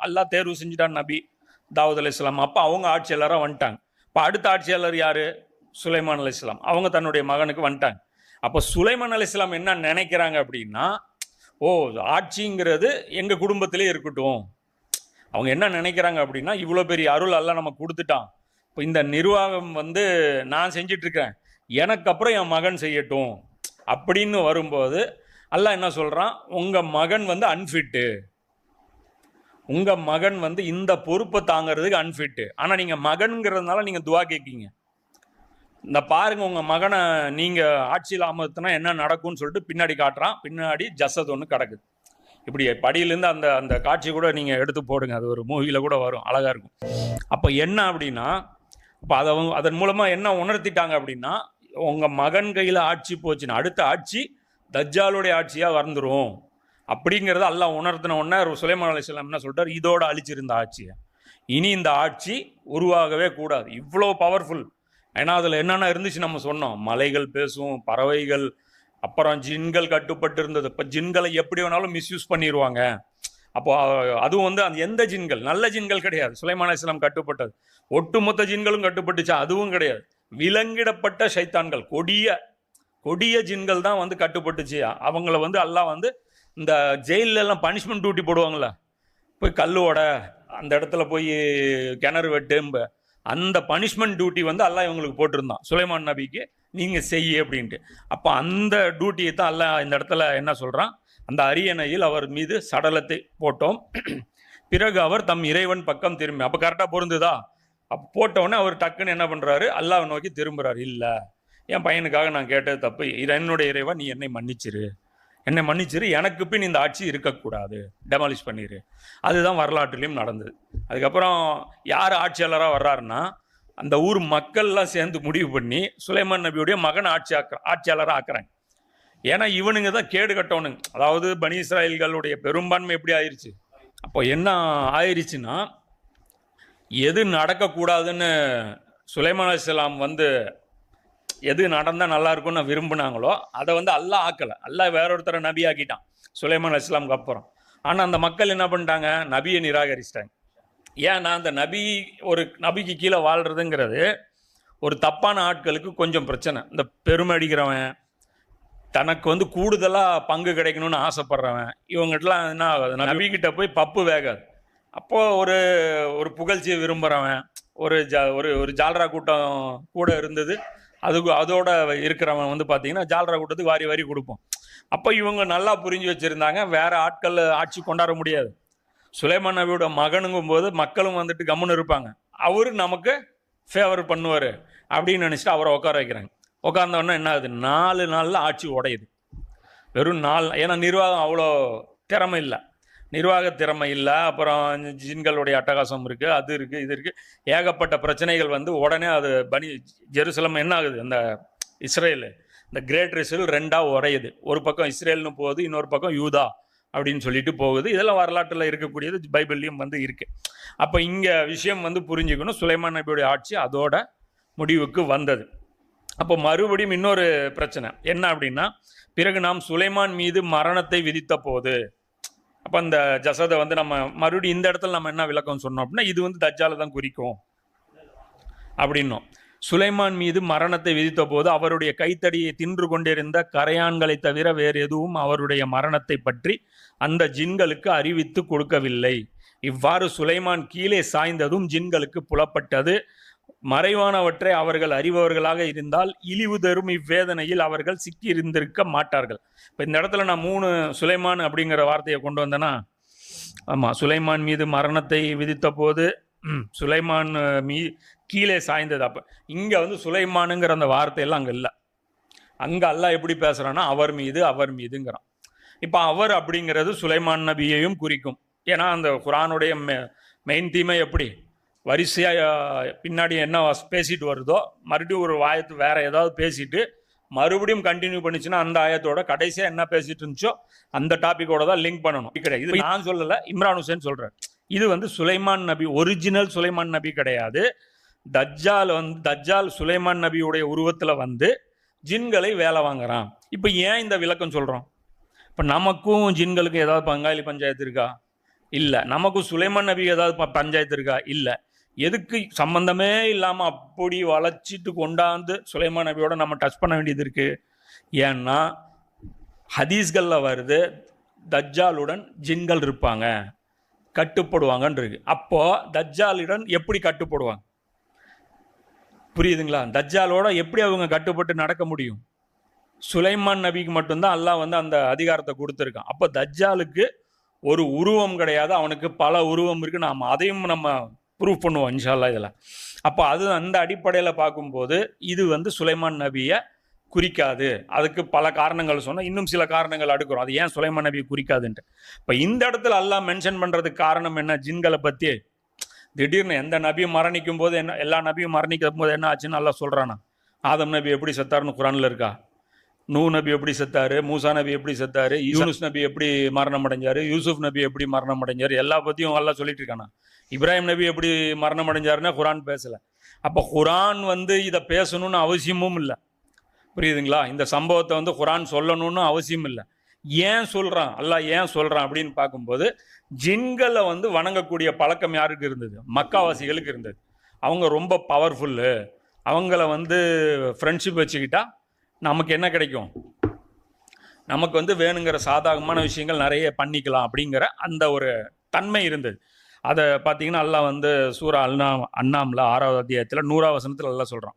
அல்லாஹ் தேர்வு செஞ்சுட்டான் நபி தாவூத் அலைஹிஸ்ஸலாம். அப்போ அவங்க ஆட்சியாளராக வந்துட்டாங்க. இப்போ அடுத்த ஆட்சியாளர் யார்? சுலைமான் அலைஹிஸ்ஸலாம். அவங்க தன்னுடைய மகனுக்கு வந்துட்டாங்க. அப்போ சுலைமான் அலைஹிஸ்ஸலாம் என்ன நினைக்கிறாங்க அப்படின்னா, ஓ, ஆட்சிங்கிறது எங்கள் குடும்பத்திலே இருக்கட்டும். அவங்க என்ன நினைக்கிறாங்க அப்படின்னா, இவ்வளோ பெரிய அருள் அல்லாஹ் நமக்கு கொடுத்துட்டான், இப்போ இந்த நிர்வாகம் வந்து நான் செஞ்சிட்ருக்கேன், எனக்கு அப்புறம் என் மகன் செய்யட்டும் அப்படின்னு வரும்போது அல்லாஹ் என்ன சொல்கிறான், உங்கள் மகன் வந்து அன்ஃபிட்டு, உங்கள் மகன் வந்து இந்த பொறுப்பை தாங்கிறதுக்கு அன்ஃபிட்டு. ஆனால் நீங்கள் மகன்கிறதுனால நீங்கள் துவா கேட்கீங்க. இந்த பாருங்க, உங்கள் மகனை நீங்கள் ஆட்சியில் அமர்த்தினா என்ன நடக்கும்னு சொல்லிட்டு பின்னாடி காட்டுறான். பின்னாடி ஜசத் ஒன்று கிடக்குது. இப்படி படியிலேருந்து அந்த அந்த காட்சி கூட நீங்கள் எடுத்து போடுங்க, அது ஒரு மூவியில் கூட வரும், அழகாக இருக்கும். அப்போ என்ன அப்படின்னா, அப்போ அதன் மூலமாக என்ன உணர்த்திட்டாங்க அப்படின்னா, உங்கள் மகன் கையில் ஆட்சி போச்சுன்னா அடுத்த ஆட்சி தஜ்ஜாலுடைய ஆட்சியாக வந்துடும் அப்படிங்கிறத அல்லாஹ் உணர்த்தின உடனே சுலைமான் அலைஹிஸ்ஸலாம் என்ன சொல்லிட்டார், இதோட அழிச்சிருந்த ஆட்சியை இனி இந்த ஆட்சி உருவாகவே கூடாது. இவ்வளோ பவர்ஃபுல். ஏன்னா அதில் என்னென்ன இருந்துச்சு நம்ம சொன்னோம், மலைகள் பேசும், பறவைகள், அப்புறம் ஜின்கள் கட்டுப்பட்டு இருந்தது. இப்போ ஜின்களை எப்படி வேணாலும் மிஸ்யூஸ் பண்ணிடுவாங்க. அப்போ அதுவும் வந்து அந்த எந்த ஜின்கள், நல்ல ஜின்கள் கிடையாது சுலைமான் அலைஹிஸ்ஸலாம் கட்டுப்பட்டது. ஒட்டுமொத்த ஜின்களும் கட்டுப்பட்டுச்சா? அதுவும் கிடையாது. விலங்கிடப்பட்ட ஷைத்தான்கள், கொடிய ஜின்கள் தான் வந்து கட்டுப்பட்டுச்சு. அவங்கள வந்து அல்லாஹ் வந்து இந்த ஜெயிலெல்லாம் பனிஷ்மெண்ட் டியூட்டி போடுவாங்களே, போய் கல்லோட அந்த இடத்துல போய் கிணறு வெட்டு, அந்த பனிஷ்மெண்ட் டியூட்டி வந்து அல்லாஹ் இவங்களுக்கு போட்டிருந்தான் சுலைமான் நபிக்கு, நீங்கள் செய்ய அப்படின்ட்டு. அப்போ அந்த டியூட்டியை தான் அல்லாஹ் இந்த இடத்துல என்ன சொல்கிறான், அந்த அரியணையில் அவர் மீது சடலத்தை போட்டோம், பிறகு அவர் தம் இறைவன் பக்கம் திரும்பி. அப்போ கரெக்டாக பொருந்துதா? அப்போ போட்டவுடனே அவர் டக்குன்னு என்ன பண்ணுறாரு, அல்லாஹ் நோக்கி திரும்புகிறார். இல்லை, என் பையனுக்காக நான் கேட்டது தப்பு, என்னுடைய இறைவன் நீ என்னை மன்னிச்சிரு, எனக்கு பின் இந்த ஆட்சி இருக்கக்கூடாது, டெமாலிஷ் பண்ணிடு. அதுதான் வரலாற்றுலையும் நடந்தது. அதுக்கப்புறம் யார் ஆட்சியாளராக வர்றாருன்னா, அந்த ஊர் மக்கள்லாம் சேர்ந்து முடிவு பண்ணி சுலைமான் நபியுடைய மகன் ஆட்சியாளராக ஆக்குறாங்க. ஏன்னா இவனுங்க தான் கேடு கட்டவனுங்க. அதாவது பனி இஸ்ராயல்களுடைய பெரும்பான்மை எப்படி ஆயிடுச்சு. அப்போ என்ன ஆயிடுச்சுன்னா, எது நடக்கக்கூடாதுன்னு சுலைமான் அலைஹிஸ்ஸலாம் வந்து எது நடந்தால் நல்லா இருக்கும்னு விரும்பினாங்களோ அதை வந்து அல்லாஹ் ஆக்கலை. அல்லாஹ் வேற ஒருத்தரை நபி ஆக்கிட்டான் சுலைமான் அலைஹிஸ்ஸலாமுக்கு அப்புறம். ஆனால் அந்த மக்கள் என்ன பண்ணிட்டாங்க, நபியை நிராகரிச்சிட்டாங்க. ஏன்னா அந்த ஒரு நபிக்கு கீழே வாழ்கிறதுங்கிறது ஒரு தப்பான ஆட்களுக்கு கொஞ்சம் பிரச்சனை. இந்த பெருமை அடிக்கிறவன், தனக்கு வந்து கூடுதலாக பங்கு கிடைக்கணும்னு ஆசைப்படுறவன், இவங்ககிட்டலாம் என்ன ஆகாது, நபிக்கிட்ட போய் பப்பு வேகாது. அப்போது ஒரு புகழ்ச்சியை விரும்புகிறவன், ஒரு ஜால்ரா கூட்டம் கூட இருந்தது, அதோட இருக்கிறவன் வந்து பார்த்தீங்கன்னா ஜால்ரா கூட்டத்துக்கு வாரி வாரி கொடுப்போம். அப்போ இவங்க நல்லா புரிஞ்சு வச்சுருந்தாங்க, வேறு ஆட்கள் ஆட்சி கொண்டாட முடியாது. சுலைமான் நபியோட மகனுங்கும் போது மக்களும் வந்துட்டு கம்முன்னு இருப்பாங்க, அவரு நமக்கு ஃபேவர் பண்ணுவார் அப்படின்னு நினச்சிட்டு அவரை உட்கார வைக்கிறாங்க. உட்கார்ந்தோடனே என்ன ஆகுது, 4 நாளில் ஆட்சி உடையுது. வெறும் 4. ஏன்னா நிர்வாகம் அவ்வளோ திறமை இல்லை, நிர்வாக திறமை இல்லை. அப்புறம் ஜின்களுடைய அட்டகாசம் இருக்குது, அது இருக்குது, இது இருக்குது, ஏகப்பட்ட பிரச்சனைகள் வந்து உடனே அது ஜெருசலம் என்ன ஆகுது, அந்த இஸ்ரேல், இந்த கிரேட் இஸ்ரேல் 2ஆக உடையுது. ஒரு பக்கம் இஸ்ரேல்னு போகுது, இன்னொரு பக்கம் யூதா அப்படின்னு சொல்லிட்டு போகுது. இதெல்லாம் வரலாற்றில் இருக்கக்கூடியது, பைபிள்லையும் வந்து இருக்குது. அப்போ இங்கே விஷயம் வந்து புரிஞ்சுக்கணும், சுலைமான் நபியுடைய ஆட்சி அதோட முடிவுக்கு வந்தது. அப்போ மறுபடியும் இன்னொரு பிரச்சனை என்ன அப்படின்னா, பிறகு நாம் சுலைமான் மீது மரணத்தை விதித்த போது, அப்போ இந்த ஜசதை வந்து நம்ம மறுபடியும் இந்த இடத்துல நம்ம என்ன விளக்கம் சொன்னோம் அப்படின்னா, இது வந்து தஜ்ஜாலை தான் குறிக்கும் அப்படின்னோம். சுலைமான் மீது மரணத்தை விதித்த போது அவருடைய கைத்தடியை தின்று கொண்டிருந்த கரையான்களை தவிர வேறு எதுவும் அவருடைய மரணத்தை பற்றி அந்த ஜின்களுக்கு அறிவித்து கொடுக்கவில்லை. இவ்வாறு சுலைமான் கீழே சாய்ந்ததும் ஜின்களுக்கு புலப்பட்டது, மறைவானவற்றை அவர்கள் அறிபவர்களாக இருந்தால் இழிவு தரும் இவ்வேதனையில் அவர்கள் சிக்கி இருந்திருக்க மாட்டார்கள். இப்போ இந்த இடத்துல நான் 3 சுலைமான் அப்படிங்கிற வார்த்தையை கொண்டு வந்தேன்னா, ஆமாம், சுலைமான் மீது மரணத்தை விதித்த போது சுலைமான் கீழே சாய்ந்தது. அப்போ இங்கே வந்து சுலைமானுங்கிற அந்த வார்த்தையெல்லாம் அங்கே இல்லை. அங்கே அல்லாஹ் எப்படி பேசுகிறான்னா அவர் மீதுங்கிறான். இப்போ அவர் அப்படிங்கிறது சுலைமான் நபியையும் குறிக்கும். ஏன்னா அந்த குரானுடைய மெயின் தீமை எப்படி வரிசையாக பின்னாடி என்ன பேசிட்டு வருதோ, மறுபடியும் ஒரு ஆயத்து வேறு ஏதாவது பேசிட்டு மறுபடியும் கண்டினியூ பண்ணிச்சுன்னா அந்த ஆயத்தோட கடைசியாக என்ன பேசிட்டு இருந்துச்சோ அந்த டாப்பிக்கோட தான் லிங்க் பண்ணணும். கிடையாது, இது நான் சொல்லலை, இம்ரான் ஹுசேன் சொல்கிறேன். இது வந்து சுலைமான் நபி, ஒரிஜினல் சுலைமான் நபி கிடையாது. தஜ்ஜால் சுலைமான் நபியுடைய உருவத்தில் வந்து ஜின்களை வேலை வாங்குறான். இப்போ ஏன் இந்த விளக்கம் சொல்கிறோம்? இப்போ நமக்கும் ஜின்களுக்கும் ஏதாவது பங்காளி பஞ்சாயத்து இருக்கா? இல்லை. நமக்கும் சுலைமான் நபி ஏதாவது பஞ்சாயத்து இருக்கா? இல்லை. எதுக்கு சம்பந்தமே இல்லாமல் அப்படி வளைச்சிட்டு கொண்டாந்து சுலைமான் நபியோட நம்ம டச் பண்ண வேண்டியது இருக்குது? ஏன்னா ஹதீஸ்களில் வருது, தஜ்ஜாலுடன் ஜின்கள் இருப்பாங்க, கட்டுப்படுவாங்கன்னு இருக்கு. அப்போது தஜ்ஜாலுடன் எப்படி கட்டுப்படுவாங்க? புரியுதுங்களா? தஜ்ஜாலோட எப்படி அவங்க கட்டுப்பட்டு நடக்க முடியும்? சுலைமான் நபிக்கு மட்டும்தான் அல்லாஹ் வந்து அந்த அதிகாரத்தை கொடுத்துருக்கான். அப்போ தஜ்ஜாலுக்கு ஒரு உருவம் கிடையாது, அவனுக்கு பல உருவம் இருக்குது. நாம் அதையும் நம்ம ப்ரூவ் பண்ணுவோம் இன்ஷா அல்லாஹ் இதில். அப்போ அது அந்த அடிப்படையில் பார்க்கும்போது இது வந்து சுலைமான் நபியை குறிக்காது. அதுக்கு பல காரணங்கள் சொன்னால் இன்னும் சில காரணங்கள் அடுக்கிறோம், அது ஏன் சுலைமான் நபியை குறிக்காதுன்ட்டு. இப்போ இந்த இடத்துல அல்லாஹ் மென்ஷன் பண்ணுறதுக்கு காரணம் என்ன? ஜின்களை பற்றி திடீர்னு எந்த நபியும் மரணிக்கும் போது என்ன, எல்லா நபியும் மரணிக்கும் போது என்ன ஆச்சுன்னு அல்லாஹ் சொல்கிறானா? ஆதம் நபி எப்படி செத்தாருன்னு குரானில் இருக்கா? நூ நபி எப்படி செத்தாரு? மூசா நபி எப்படி செத்தாரு? யூனுஸ் நபி எப்படி மரணம் அடைஞ்சாரு? யூசுப் நபி எப்படி மரணம் அடைஞ்சாரு? எல்லா பற்றியும் எல்லாம் சொல்லிட்டு இருக்கானா? இப்ராஹிம் நபி எப்படி மரணம் அடைஞ்சாருன்னா குரான் பேசலை. அப்போ குரான் வந்து இதை பேசணும்னு அவசியமும் இல்லை. புரியுதுங்களா? இந்த சம்பவத்தை வந்து குரான் சொல்லணும்னு அவசியம் இல்லை. ஏன் சொல்கிறான் அல்லாஹ், ஏன் சொல்கிறான் அப்படின்னு பார்க்கும்போது, ஜின்களை வந்து வணங்கக்கூடிய பழக்கம் யாருக்கு இருந்தது? மக்காவாசிகளுக்கு இருந்தது. அவங்க ரொம்ப பவர்ஃபுல்லு, அவங்கள வந்து ஃப்ரெண்ட்ஷிப் வச்சுக்கிட்டா நமக்கு என்ன கிடைக்கும்? நமக்கு வந்து வேணுங்கிற சாதகமான விஷயங்கள் நிறைய பண்ணிக்கலாம் அப்படிங்கிற அந்த ஒரு தன்மை இருந்தது. அதை பார்த்தீங்கன்னா அல்லாஹ் வந்து சூரா அன்னாமில் 6வது அத்தியாயத்தில் 100வது வசனத்தில் அல்லாஹ் சொல்கிறான்,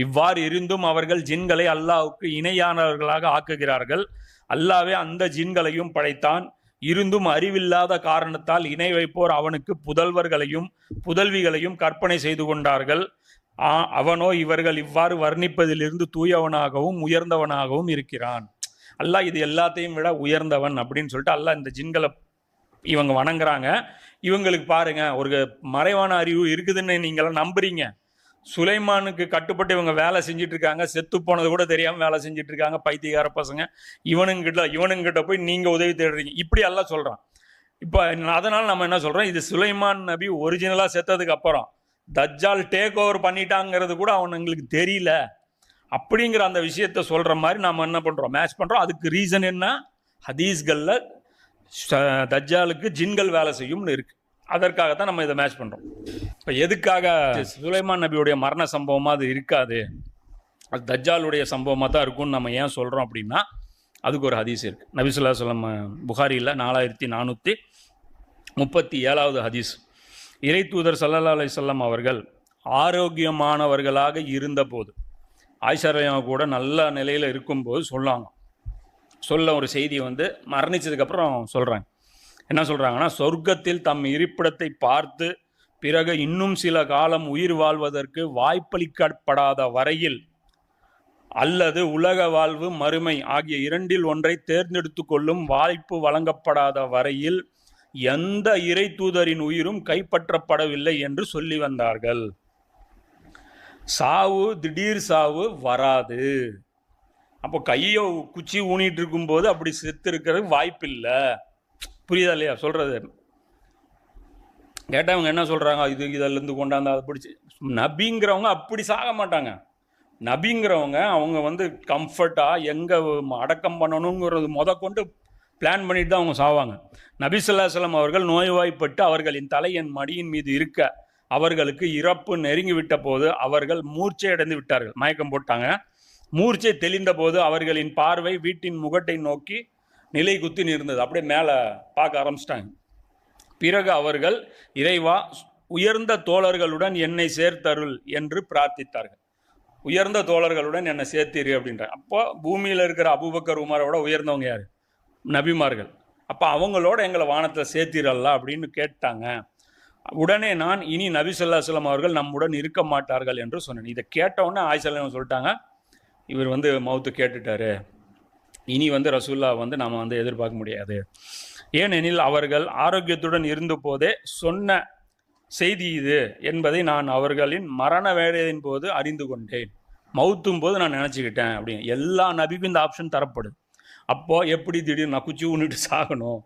இவ்வாறு இருந்தும் அவர்கள் ஜின்களை அல்லாஹ்வுக்கு இணையானவர்களாக ஆக்குகிறார்கள். அல்லாஹ்வே அந்த ஜின்களையும் படைத்தான். இருந்தும் அறிவில்லாத காரணத்தால் இணை வைப்போர் அவனுக்கு புதல்வர்களையும் புதல்விகளையும் கற்பனை செய்து கொண்டார்கள். அவனோ இவர்கள் இவ்வாறு வர்ணிப்பதிலிருந்து தூயவனாகவும் உயர்ந்தவனாகவும் இருக்கிறான். அல்லாஹ் இது எல்லாத்தையும் விட உயர்ந்தவன் அப்படின்னு சொல்லிட்டு அல்லாஹ் இந்த ஜின்களை இவங்க வணங்குறாங்க. இவங்களுக்கு பாருங்க ஒரு மறைவான அறிவு இருக்குதுன்னு நீங்களாம் நம்புறீங்க. சுலைமானுக்கு கட்டுப்பட்டு இவங்க வேலை செஞ்சுட்டு இருக்காங்க, செத்து போனது கூட தெரியாமல் வேலை செஞ்சுட்டு இருக்காங்க பைத்தியக்கார பசங்க. இவனுங்கிட்ட போய் நீங்கள் உதவி தேடுறீங்க, இப்படி எல்லாம் சொல்கிறான். இப்போ அதனால் நம்ம என்ன சொல்கிறோம், இது சுலைமான் நபி ஒரிஜினலாக செத்ததுக்கு அப்புறம் தஜ்ஜால் டேக் ஓவர் பண்ணிட்டாங்கிறது கூட அவனுங்களுக்கு தெரியல அப்படிங்கிற அந்த விஷயத்த சொல்கிற மாதிரி நம்ம என்ன பண்ணுறோம், மேட்ச் பண்ணுறோம். அதுக்கு ரீசன் என்ன? ஹதீஸ்களில் தஜ்ஜாலுக்கு ஜின்கள் வேலை செய்யும்னு இருக்குது. அதற்காகத்தான் நம்ம இதை மேட்ச் பண்ணுறோம். இப்போ எதுக்காக சுலைமான் நபியுடைய மரண சம்பவமாக அது இருக்காது, அது தஜ்ஜாலுடைய சம்பவமாக தான் இருக்கும்னு நம்ம ஏன் சொல்கிறோம் அப்படின்னா, அதுக்கு ஒரு ஹதீஸ் இருக்குது. நபி ஸல்லல்லாஹு அலைஹி வஸல்லம் புகாரியில் 4437வது ஹதீஸ். இறை தூதர் ஸல்லல்லாஹு அலைஹி வஸல்லம் அவர்கள் ஆரோக்கியமானவர்களாக இருந்தபோது, ஆயிஷா ரலியல்லாஹு கூட நல்ல நிலையில் இருக்கும்போது சொல்ல ஒரு செய்தியை வந்து மரணித்ததுக்கப்புறம் சொல்கிறாங்க. என்ன சொல்கிறாங்கன்னா, சொர்க்கத்தில் தம் இருப்பிடத்தை பார்த்து பிறகு இன்னும் சில காலம் உயிர் வாழ்வதற்கு வாய்ப்பளிக்கப்படாத வரையில் அல்லது உலக வாழ்வு மறுமை ஆகிய இரண்டில் ஒன்றை தேர்ந்தெடுத்து கொள்ளும் வாய்ப்பு வழங்கப்படாத வரையில் எந்த இறை தூதரின் உயிரும் கைப்பற்றப்படவில்லை என்று சொல்லி வந்தார்கள். சாவு, திடீர் சாவு வராது. அப்போ கையை குச்சி ஊனிட்டு இருக்கும்போது அப்படி செத்து இருக்கிறதுக்கு வாய்ப்பு இல்லை. புரியுதா இல்லையா சொல்கிறது? கேட்டவங்க என்ன சொல்கிறாங்க, இதிலேருந்து கொண்டாந்து அதை பிடிச்சி. நபிங்கிறவங்க அப்படி சாக மாட்டாங்க. நபிங்கிறவங்க அவங்க வந்து கம்ஃபர்ட்டாக எங்கே அடக்கம் பண்ணணுங்கிறது கொண்டு பிளான் பண்ணிட்டு தான் அவங்க சாவாங்க. நபி ஸல்லல்லாஹு அலைஹி வஸல்லம் அவர்கள் நோய்வாய்ப்பட்டு அவர்களின் தலை என் மடியின் மீது இருக்க அவர்களுக்கு இறப்பு நெருங்கிவிட்ட போது அவர்கள் மூர்ச்சை அடைந்து விட்டார்கள், மயக்கம் போட்டாங்க. மூர்ச்சை தெளிந்த போது அவர்களின் பார்வை வீட்டின் முகட்டை நோக்கி நிலை குத்தி நிறந்தது. அப்படியே மேலே பார்க்க ஆரம்பிச்சிட்டாங்க. பிறகு அவர்கள், இறைவா, உயர்ந்த தோழர்களுடன் என்னை சேர்த்தருள் என்று பிரார்த்தித்தார்கள். உயர்ந்த தோழர்களுடன் என்னை சேர்த்திரு அப்படின்றாங்க. அப்போ பூமியில் இருக்கிற அபூபக்கர் உமரோட உயர்ந்தவங்க யார்? நபிமார்கள். அப்போ அவங்களோட எங்களை வானத்தில் சேர்த்திரல்ல அப்படின்னு கேட்டாங்க. உடனே நான், இனி நபி ஸல்லல்லாஹு அலைஹி வஸல்லம் அவர்கள் நம்முடன் இருக்க மாட்டார்கள் என்று சொன்னேன். இதை கேட்டவுடனே ஆயிஷா ரலியல்லாஹு சொல்லிட்டாங்க, இவர் வந்து மௌத்து கேட்டுட்டாரு, இனி வந்து ரசூல்லா வந்து நாம் வந்து எதிர்பார்க்க முடியாது. ஏனெனில் அவர்கள் ஆரோக்கியத்துடன் இருந்த போதே சொன்ன செய்தி இது என்பதை நான் அவர்களின் மரண வேலையின் போது அறிந்து கொண்டேன். மௌத்தும் போது நான் நினச்சிக்கிட்டேன் அப்படின்னு. எல்லா நபிக்கும் இந்த ஆப்ஷன் தரப்படுது. அப்போது எப்படி திடீர்னு நான் குச்சி ஊனிட்டு சாகணும்,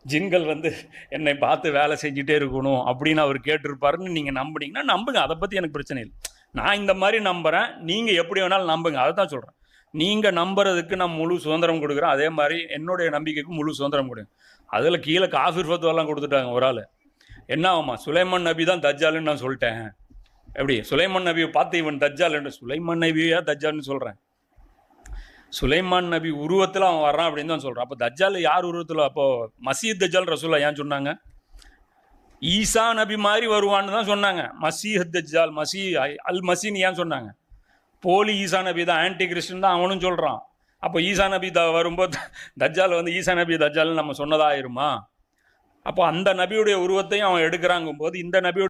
ஜின்கள் வந்து என்னை பார்த்து வேலை செஞ்சுட்டே இருக்கணும் அப்படின்னு அவர் கேட்டிருப்பாருன்னு நீங்கள் நம்புனீங்கன்னா நம்புங்க, அதை பற்றி எனக்கு பிரச்சனை இல்லை. நான் இந்த மாதிரி நம்புகிறேன், நீங்கள் எப்படி வேணாலும் நம்புங்க, அதை தான் சொல்கிறேன். நீங்கள் நம்புறதுக்கு நான் முழு சுதந்திரம் கொடுக்குறேன், அதே மாதிரி என்னுடைய நம்பிக்கைக்கு முழு சுதந்திரம் கொடுங்க. அதில் கீழே காஃபிர் ஃபத்துவெல்லாம் கொடுத்துட்டாங்க ஒரு ஆள். என்ன ஆகுமா, சுலைமான் நபி தான் தஜ்ஜாலுன்னு நான் சொல்லிட்டேன். எப்படி சுலைமான் நபியை பார்த்து இவன் தஜ்ஜால் என்று, சுலைமான் நபியா தஜ்ஜால்னு சொல்கிறேன், சுலைமான் நபி உருவத்தில் அவன் வர்றான் அப்படின்னு தான் சொல்கிறான். அப்போ தஜ்ஜால் யார் உருவத்தில்? அப்போது மசீத் தஜ்ஜால் ரசூலா ஏன் சொன்னாங்க? ஈசா நபி மாதிரி வருவான்னு தான் சொன்னாங்க. மசீஹ் தஜ்ஜால், மசீ அல் மசீன்னு ஏன் சொன்னாங்க? போலி ஈசா நபி தான், ஆன்டி கிறிஸ்டின் தான் அவனும் சொல்கிறான். அப்போ ஈசா நபி வரும்போது தஜ்ஜால் வந்து ஈசா நபி தஜ்ஜால்னு நம்ம சொன்னதாயிருமா? அப்போ அந்த நபியுடைய உருவத்தையும் அவன் எடுக்கிறாங்கும் போது இந்த நபியுடைய